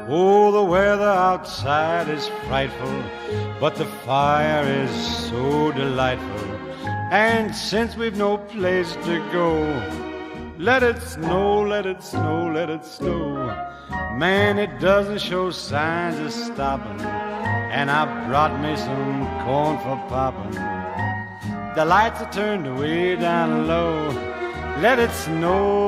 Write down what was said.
Oh, the weather outside is frightful, but the fire is so delightful. And since we've no place to go, let it snow, let it snow, let it snow. Man, it doesn't show signs of stopping, and I brought me some corn for popping. The lights are turned way down low. Let it snow.